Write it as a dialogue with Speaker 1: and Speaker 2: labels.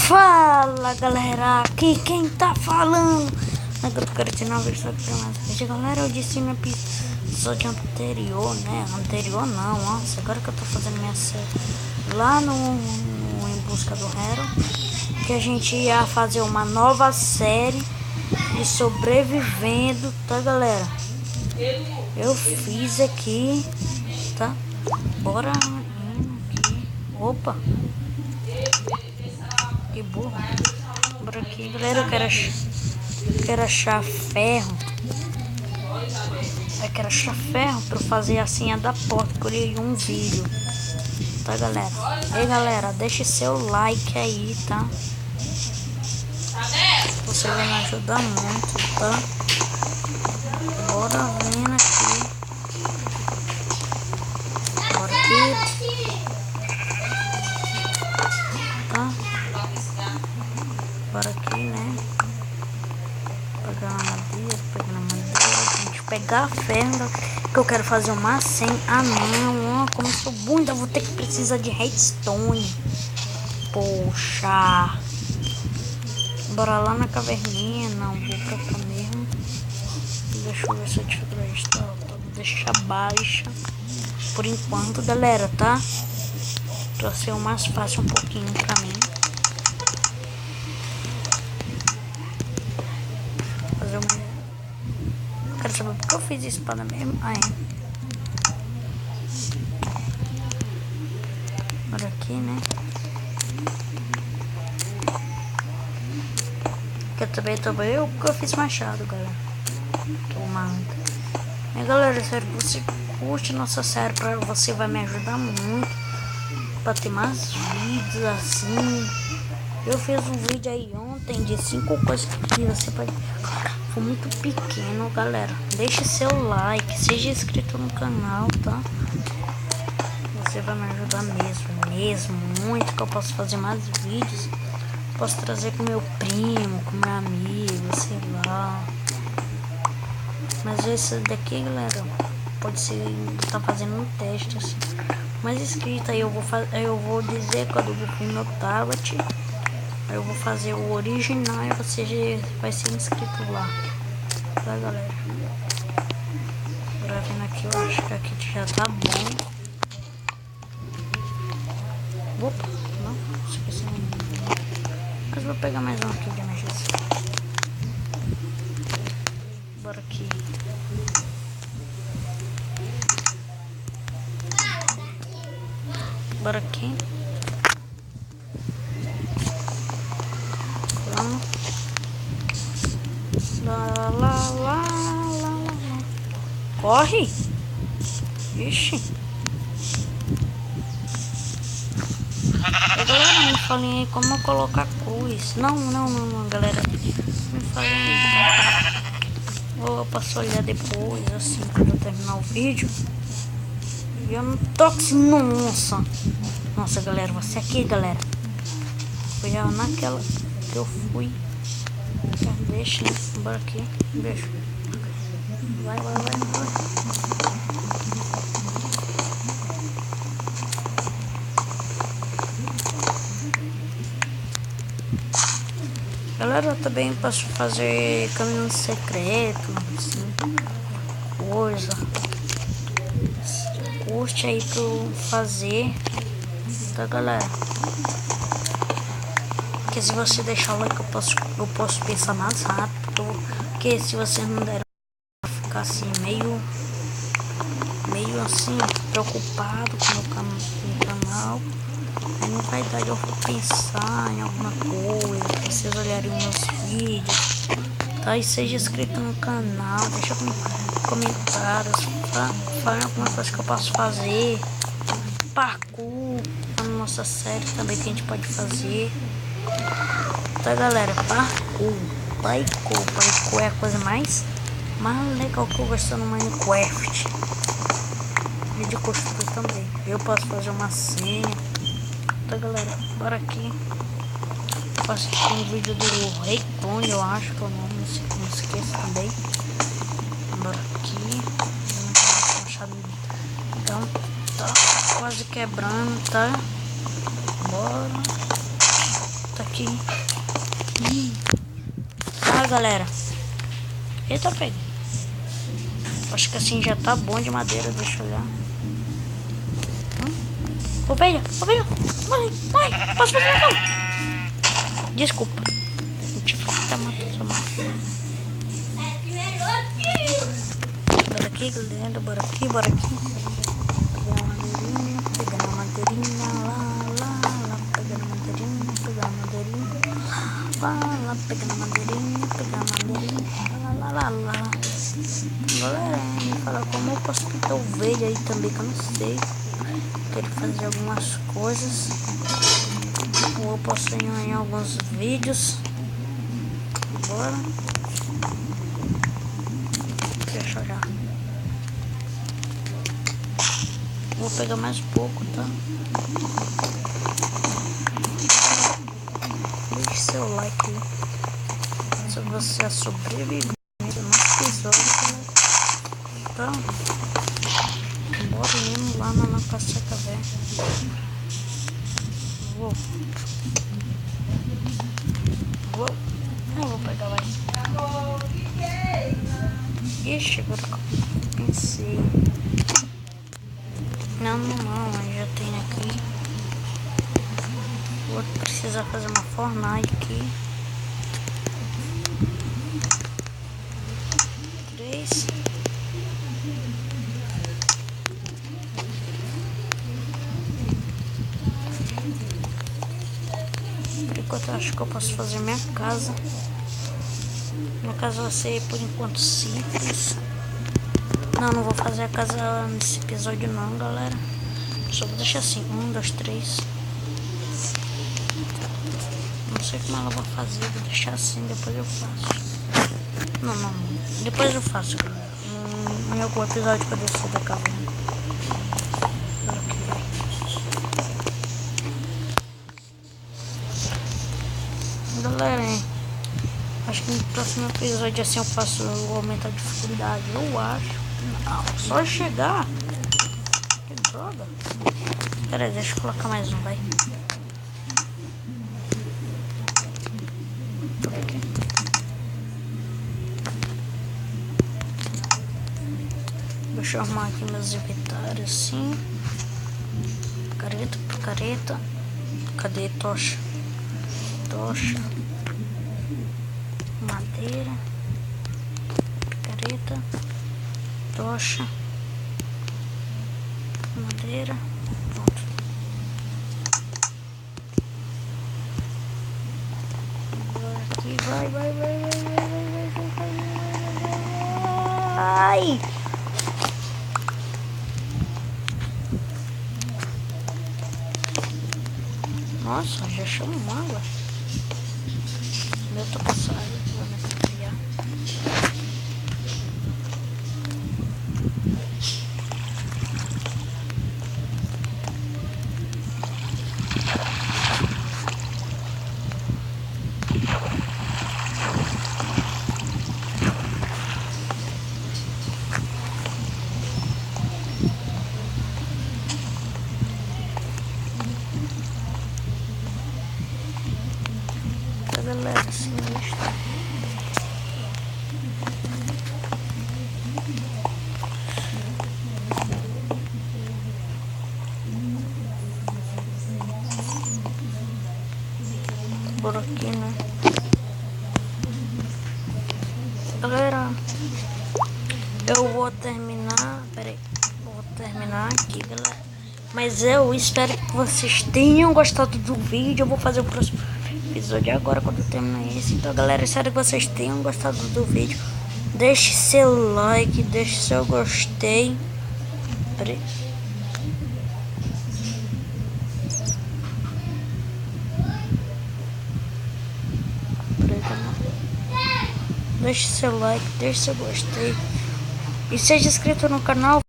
Speaker 1: Fala galera, aqui quem tá falando é que eu quero te dar vídeo aqui mais vídeo. Galera, eu disse no episódio anterior, né? Anterior não, nossa, agora que eu tô fazendo minha série lá no Em Busca do Hero, que a gente ia fazer uma nova série de sobrevivendo, tá galera? Eu fiz aqui, tá? Bora aqui. Opa! Que burro. Por aqui, galera, eu quero achar ferro. Eu quero achar ferro pra eu fazer assim a da porta, que eu li um vídeo. Tá, galera? Ei, galera, deixe seu like aí, tá? Você vai me ajudar muito, tá? Bora vendo aqui. Bora aqui. Tá? Bora aqui, né? Pegar uma madeira, pra gente pegar a ferro, que eu quero fazer uma senha. Ah não, ó, como eu sou bom, ainda vou ter que precisar de redstone. Poxa. Bora lá na caverninha, não, vou pra cá mesmo. Deixa eu ver se eu tiro redstone, vou deixar baixa. Por enquanto, galera, tá? Pra ser o mais fácil um pouquinho pra mim. Quero saber porque eu fiz espada mesmo. Ah, é. Olha aqui, né? Que eu também eu porque eu fiz machado, galera. Tomando. E galera, sério, você curte nossa série, você vai me ajudar muito pra ter mais vídeos assim. Eu fiz um vídeo aí ontem de 5 coisas que você pode. Foi muito pequeno, galera. Deixe seu like, seja inscrito no canal, tá? Você vai me ajudar mesmo muito, que eu posso fazer mais vídeos. Posso trazer com meu primo, com meu amigo, sei lá. Mas esse daqui, galera, pode ser tá fazendo um teste assim. Mais inscrito aí eu vou dizer quando eu vou pro meu tablet. Eu vou fazer o original e você vai ser inscrito lá, tá galera? Agora vendo aqui, eu acho que aqui já tá bom. Opa, não, esqueci. Mas vou pegar mais um aqui de emergência. Bora aqui. Bora aqui. Lá. Corre! Ixi! Galera, me falem aí como eu colocar cruz. Não, galera. Me falem aí. Eu posso olhar depois, assim, quando eu terminar o vídeo. E eu não tô assim, nossa, galera, você aqui, galera. Foi naquela que eu fui. Deixa, né? Bora aqui. Beijo. Vai. Galera, eu também posso fazer caminho secreto, assim, coisa. Curte aí pra eu fazer, tá, galera? Porque se você deixar o like, eu posso pensar mais rápido. Porque se vocês não deram, eu vou ficar assim, meio assim, preocupado com o meu canal. Aí não vai dar de eu pensar em alguma coisa, pra vocês olharem meus vídeos, tá? E seja inscrito no canal, deixa comentários, fala alguma coisa que eu posso fazer. Parkour, na nossa série também que a gente pode fazer. Tá, galera? Parkour é a coisa mais legal que eu gosto no Minecraft. E de construir também. Eu posso fazer uma senha. Tá, galera? Bora aqui. Vou assistir um vídeo do Rei Tony, eu acho que é o nome, não esqueça também. Bora aqui. Então, tá quase quebrando, tá? Bora. Tá aqui. aqui. Ah, galera. Eita, peguei. Acho que assim já tá bom de madeira. Deixa eu olhar. Ovelha, ovelha. Vai, posso fazer não. Desculpa. Tá matando. Bora aqui, galera. Bora aqui, bora aqui. Pegar uma madeirinha, lá, pegando madeirinha, lá, pegando madeirinha, lá. Galera, me fala como eu posso pintar ovelha aí também, que eu não sei. Quero fazer algumas coisas. Ou eu posso ir em alguns vídeos. Bora. Deixa eu olhar. Vou pegar mais pouco, tá? Deixe seu like aí. Se você é sobrevivente no episódio, tá? Bora mesmo lá na caçaca velha. Vou. Eu vou pegar mais. Ixi, agora que eu pensei. Não, já tem aqui. Vou precisar fazer uma fornalha aqui. 3. Por enquanto eu acho que eu posso fazer minha casa. Minha casa vai ser por enquanto simples. Não vou fazer a casa nesse episódio não, galera. Só vou deixar assim, 1, 2, 3. Não sei como ela vai fazer, vou deixar assim, depois eu faço. Não. Depois eu faço, galera. Em algum episódio que eu descer da caverna. Galera, acho que no próximo episódio assim eu faço aumentar a dificuldade, eu acho. Não, só chegar. Que droga. Pera aí, deixa eu colocar mais um, vai. Deixa eu arrumar aqui meus inventários assim. Careta. Cadê tocha? Madeira. Careta. Tocha. Madeira. Pronto. Agora aqui vai. Ai! Nossa, já chamou água. Eu tô passando, vou me criar. Galera, assim está. Por aqui, né? Galera, eu vou terminar. Pera aí, vou terminar aqui, galera. Mas eu espero que vocês tenham gostado do vídeo. Eu vou fazer o próximo episódio agora quando eu terminar esse. Então, galera, espero que vocês tenham gostado do vídeo. Deixe seu like, deixe seu gostei. Peraí. Deixe seu like, deixe seu gostei. E seja inscrito no canal.